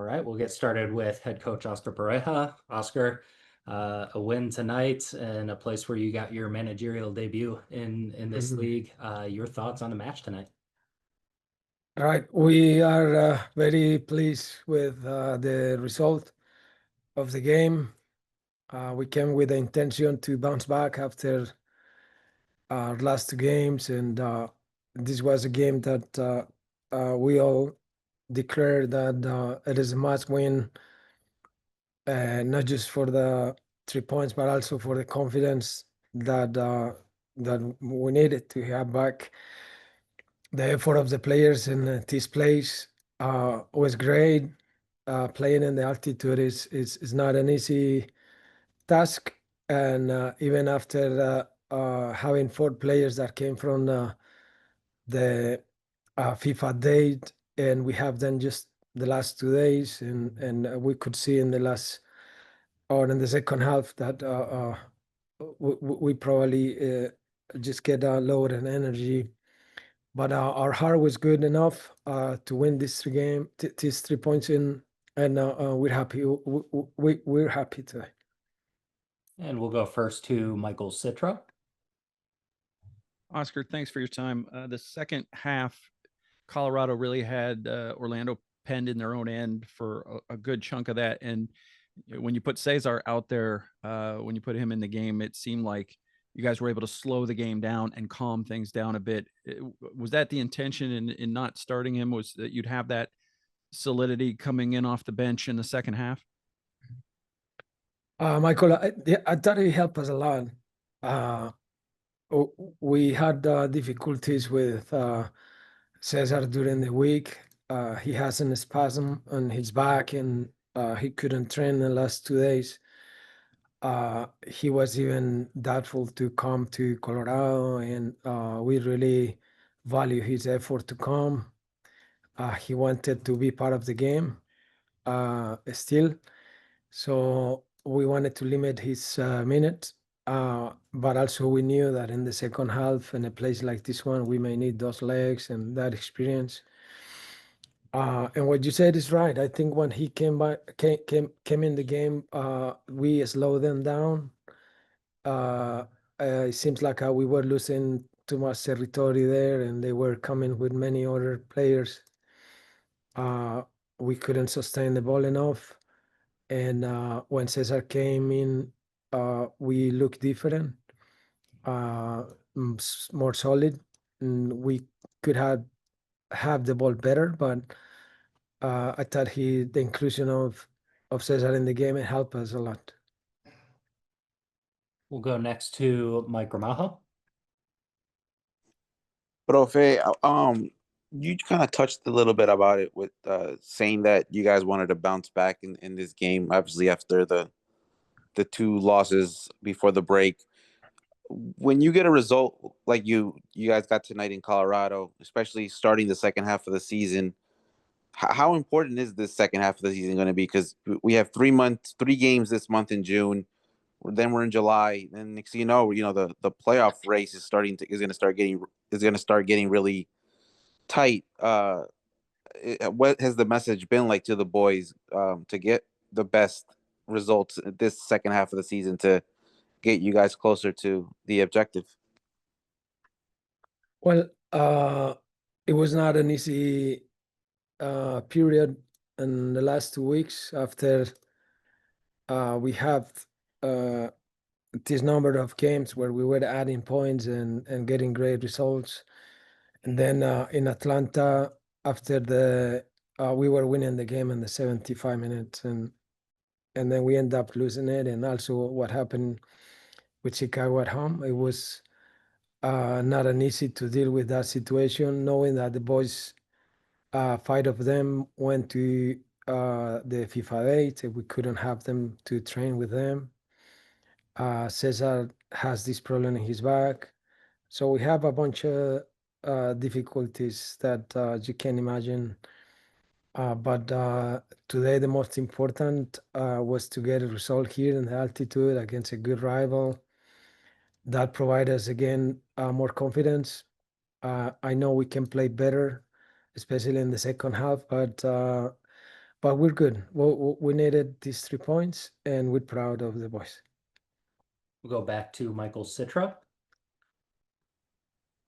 right, we'll get started with head coach Oscar Pareja. Oscar, a win tonight and a place where you got your managerial debut in this Mhm. league. Your thoughts on the match tonight? All right, we are very pleased with the result of the game. We came with the intention to bounce back after our last two games, and this was a game that we all declared that it is a must win, not just for the 3 points, but also for the confidence that we needed to have back. The effort of the players in this place was great. Playing in the altitude is not an easy task, and even after having four players that came from the FIFA date, and we have done just the last 2 days, and we could see in the last or in the second half that we probably just get lower in energy, but our heart was good enough to win this these 3 points in, and we're happy. We're happy today. And we'll go first to Michael Citro. Oscar, thanks for your time. The second half, Colorado really had Orlando penned in their own end for a good chunk of that. And when you put Cesar out there, when you put him in the game, it seemed like you guys were able to slow the game down and calm things down a bit. Was that the intention in not starting him? Was that you'd have that solidity coming in off the bench in the second half? Michael, I thought it helped us a lot. Uh, we had difficulties with Cesar during the week. He has a spasm on his back, and he couldn't train the last 2 days. He was even doubtful to come to Colorado, and we really value his effort to come. He wanted to be part of the game still, so we wanted to limit his minutes. But also, we knew that in the second half, in a place like this one, we may need those legs and that experience. And what you said is right. I think when he came in the game, we slowed them down. uh, it seems like we were losing too much territory there, and they were coming with many other players. Uh, we couldn't sustain the ball enough, and when Cesar came in, we looked different, uh, more solid, and we could have the ball better. But I thought the inclusion of Cesar in the game it helped us a lot. We'll go next to Mike Gramajo. Profe, you kind of touched a little bit about it with saying that you guys wanted to bounce back in this game, obviously after the two losses before the break. When you get a result like you guys got tonight in Colorado, especially starting the second half of the season, how important is this second half of the season going to be? Because we have 3 games this month in June. Then we're in July, and next thing the playoff race is going to start getting really tight. What has the message been like to the boys to get the best results this second half of the season to get you guys closer to the objective? Well, it was not an easy period in the last 2 weeks after we have uh, this number of games where we were adding points and getting great results. And then in Atlanta, after we were winning the game in the 75 minutes, and then we end up losing it. And also what happened with Chicago at home, it was not an easy to deal with that situation, knowing that the boys, 5 of them went to the FIFA date. We couldn't have them to train with them. Cesar has this problem in his back. So we have a bunch of difficulties that you can imagine. But today, the most important was to get a result here in the altitude against a good rival. That provides us again more confidence. I know we can play better, especially in the second half, but but we're good. We needed these 3 points, and we're proud of the boys. We'll go back to Michael Citra.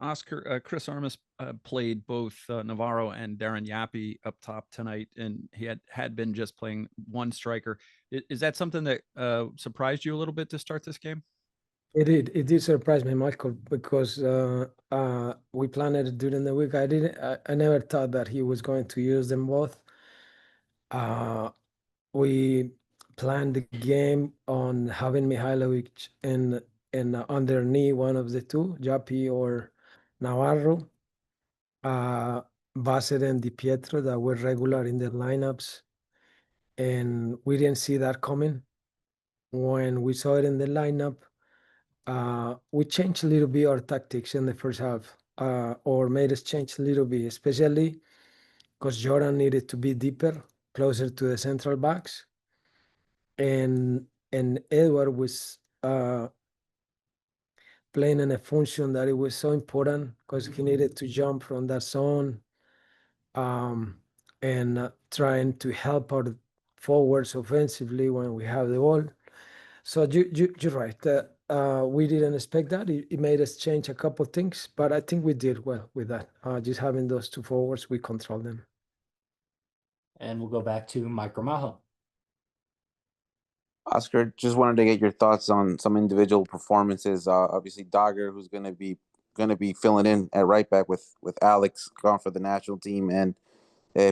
Oscar, Chris Armas played both Navarro and Darren Yappy up top tonight, and he had been just playing one striker. Is that something that surprised you a little bit to start this game? It did. It did surprise me, Michael, because we planned it during the week. I never thought that he was going to use them both. We planned the game on having Mihailovic and underneath one of the two, Japi or Navarro. Bassett and Di Pietro that were regular in the lineups, and we didn't see that coming. When we saw it in the lineup, we changed a little bit our tactics in the first half, or made us change a little bit, especially because Jordan needed to be deeper, closer to the central backs, and Edward was playing in a function that it was so important because he needed to jump from that zone, and trying to help our forwards offensively when we have the ball. So you're right. We didn't expect that. It made us change a couple things, but I think we did well with that. Just having those two forwards, we control them. And we'll go back to Mike Gramajo. Oscar, just wanted to get your thoughts on some individual performances. Obviously, Dogger, who's going to be filling in at right back with Alex gone for the national team, and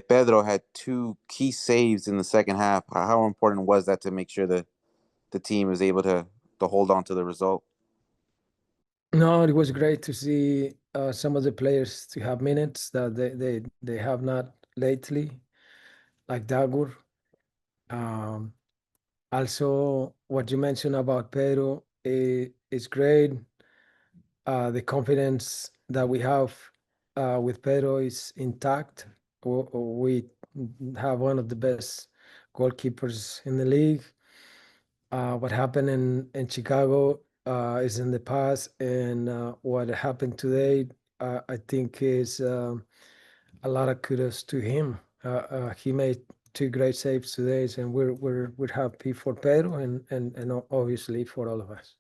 Pedro had 2 key saves in the second half. How important was that to make sure that the team is able to hold on to the result? No, it was great to see some of the players to have minutes that they have not lately, like Dagur. Um, Also, what you mentioned about Pedro is great. The confidence that we have with Pedro is intact. We have one of the best goalkeepers in the league. What happened in Chicago is in the past, and what happened today, I think, is a lot of kudos to him. He made 2 great saves today, and we're happy for Pedro and obviously for all of us.